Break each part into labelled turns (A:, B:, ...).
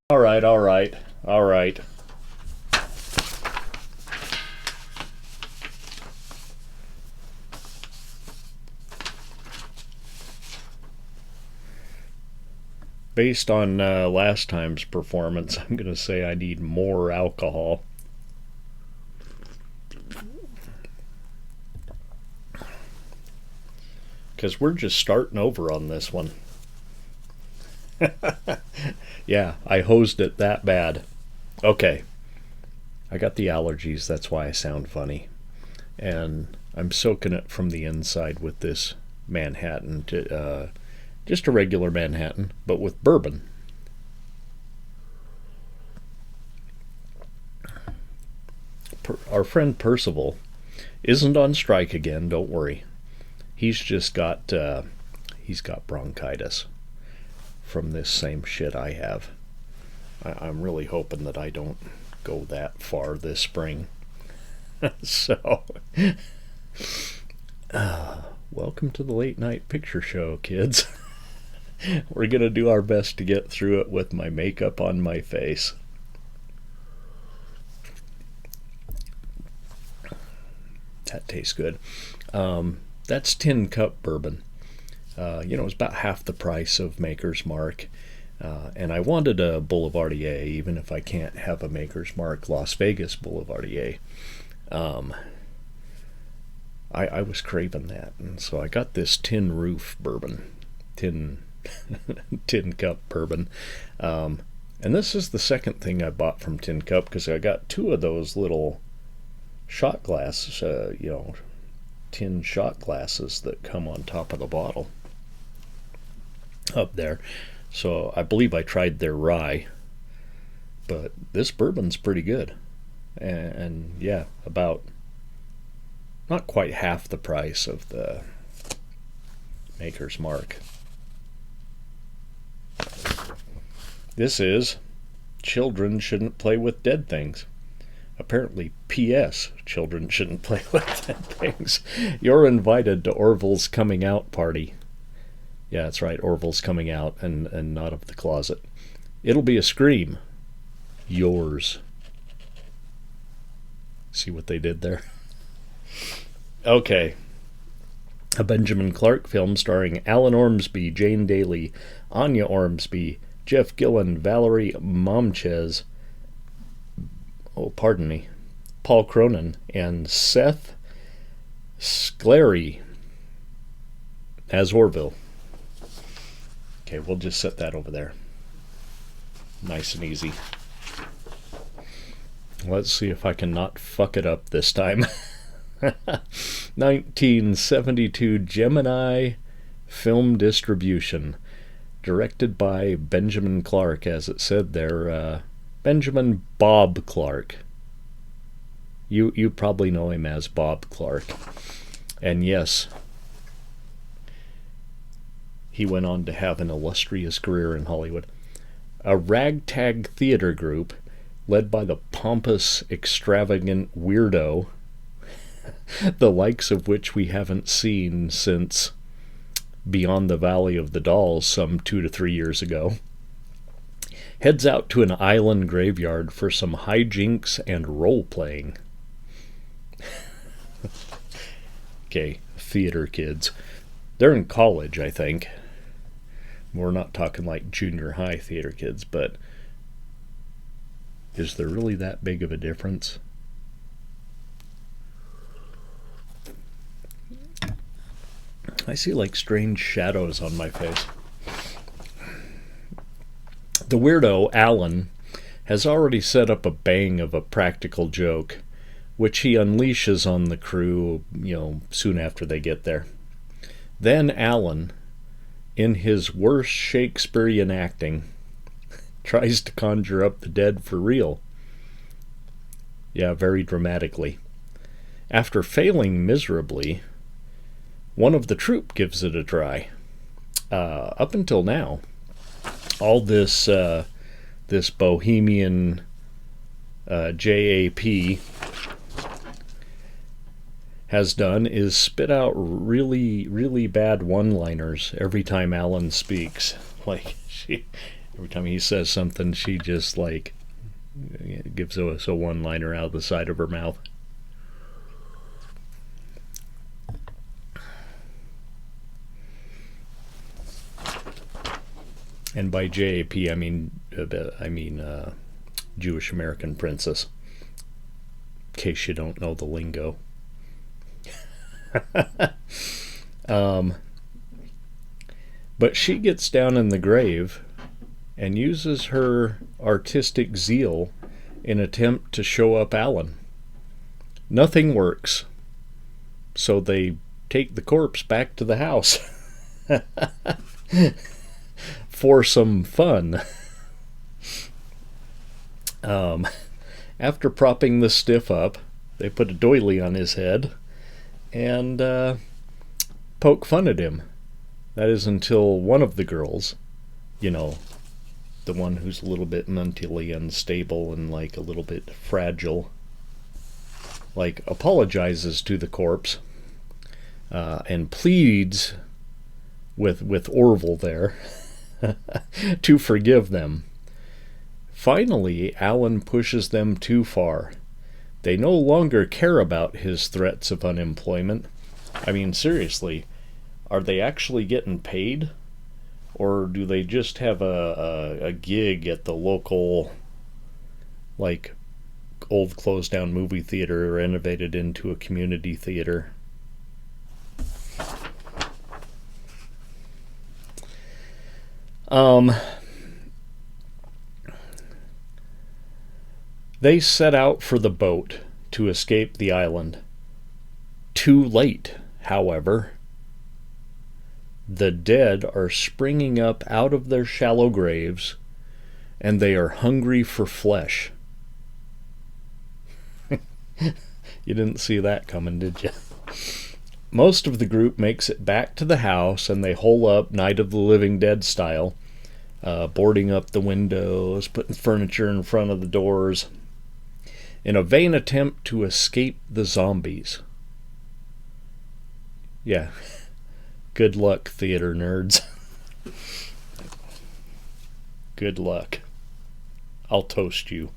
A: All right, all right, all right. Based on last time's performance, I'm going to say I need more alcohol. Because we're just starting over on this one. Yeah, I hosed it that bad. Okay. I got the allergies, that's why I sound funny. And I'm soaking it from the inside with this Manhattan, just a regular Manhattan, but with bourbon. Our friend Percival isn't on strike again, don't worry. He's just got bronchitis from this same shit I have. I'm really hoping that I don't go that far this spring. So, welcome to the late night picture show, kids. We're going to do our best to get through it with my makeup on my face. That tastes good. That's Tin Cup bourbon. It's about half the price of Maker's Mark. And I wanted a Boulevardier, even if I can't have a Maker's Mark Las Vegas Boulevardier. I was craving that, and so I got this Tin Roof bourbon. Tin Cup bourbon. And this is the second thing I bought from Tin Cup, because I got two of those little shot glasses, tin shot glasses that come on top of the bottle up there. So I believe I tried their rye, but this bourbon's pretty good. And yeah, about not quite half the price of the Maker's Mark. This is Children Shouldn't Play with Dead Things. Apparently, P.S. Children shouldn't play with dead things. You're invited to Orville's coming out party. Yeah, that's right, Orville's coming out and not of the closet. It'll be a scream. Yours. See what they did there? Okay. A Benjamin Clark film starring Alan Ormsby, Jane Daly, Anya Ormsby, Jeff Gillen, Valerie Momchez, Paul Cronin, and Seth Sclary as Orville. Okay, we'll just set that over there. Nice and easy. Let's see if I can not fuck it up this time. 1972 Gemini Film Distribution. Directed by Benjamin Clark, as it said there. Benjamin Bob Clark. You probably know him as Bob Clark. And yes, he went on to have an illustrious career in Hollywood. A ragtag theater group led by the pompous, extravagant weirdo, the likes of which we haven't seen since Beyond the Valley of the Dolls some 2 to 3 years ago, heads out to an island graveyard for some hijinks and role-playing. Okay, theater kids. They're in college, I think. We're not talking like junior high theater kids, but is there really that big of a difference? I see like strange shadows on my face. The weirdo, Alan, has already set up a bang of a practical joke, which he unleashes on the crew, soon after they get there. Then Alan, in his worst Shakespearean acting, tries to conjure up the dead for real. Yeah, very dramatically. After failing miserably, one of the troupe gives it a try. Up until now, all this bohemian JAP has done is spit out really, really bad one-liners every time Alan speaks. Like, Every time he says something, she just like gives us a one-liner out of the side of her mouth. And by JAP, I mean Jewish American Princess. In case you don't know the lingo. But she gets down in the grave and uses her artistic zeal in attempt to show up Alan. Nothing works. So they take the corpse back to the house for some fun. After propping the stiff up, they put a doily on his head and poke fun at him. That is until one of the girls, you know, the one who's a little bit mentally unstable and like a little bit fragile, like apologizes to the corpse and pleads with Orville there to forgive them. Finally, Alan pushes them too far. They no longer care about his threats of unemployment. I mean, seriously, are they actually getting paid? Or do they just have a gig at the local, like, old closed down movie theater renovated into a community theater? They set out for the boat to escape the island. Too late, however. The dead are springing up out of their shallow graves, and they are hungry for flesh. You didn't see that coming, did you? Most of the group makes it back to the house, and they hole up Night of the Living Dead style, boarding up the windows, putting furniture in front of the doors, in a vain attempt to escape the zombies. Yeah. Good luck, theater nerds. Good luck. I'll toast you.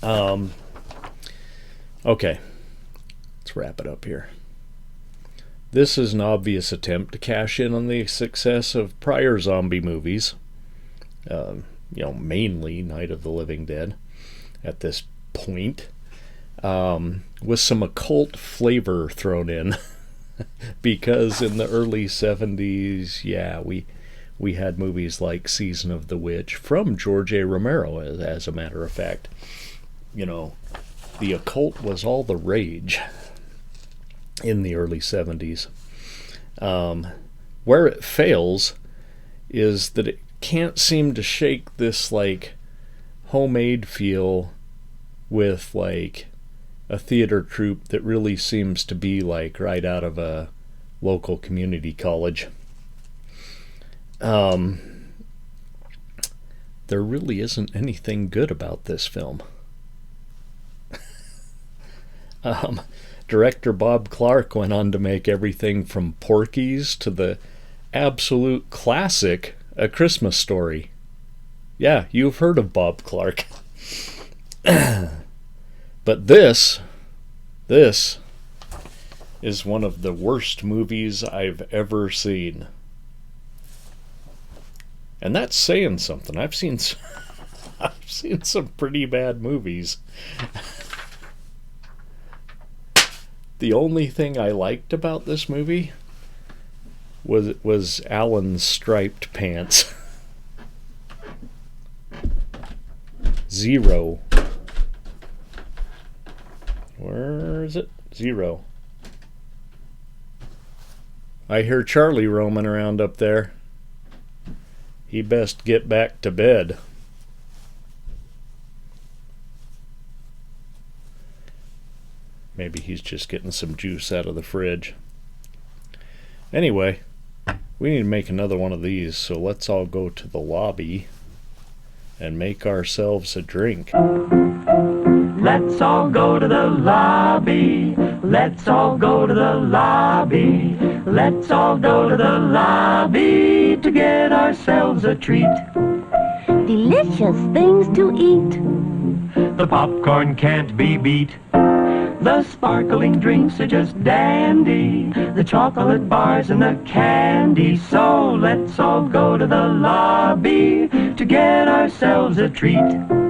A: Okay. Let's wrap it up here. This is an obvious attempt to cash in on the success of prior zombie movies. Mainly Night of the Living Dead at this point. With some occult flavor thrown in. Because in the early 70s, we had movies like Season of the Witch from George A. Romero, as a matter of fact. You know, the occult was all the rage in the early 70s. Where it fails is that it can't seem to shake this, like, homemade feel with, like, a theater troupe that really seems to be like right out of a local community college. There really isn't anything good about this film. Director Bob Clark went on to make everything from Porky's to the absolute classic A Christmas Story. Yeah, you've heard of Bob Clark. But this is one of the worst movies I've ever seen. And that's saying something. I've seen some pretty bad movies. The only thing I liked about this movie was Alan's striped pants. 0. Where is it? 0. I hear Charlie roaming around up there. He best get back to bed. Maybe he's just getting some juice out of the fridge. Anyway, we need to make another one of these, so let's all go to the lobby and make ourselves a drink.
B: Let's all go to the lobby. Let's all go to the lobby. Let's all go to the lobby to get ourselves a treat.
C: Delicious things to eat.
B: The popcorn can't be beat. The sparkling drinks are just dandy. The chocolate bars and the candy. So let's all go to the lobby to get ourselves a treat.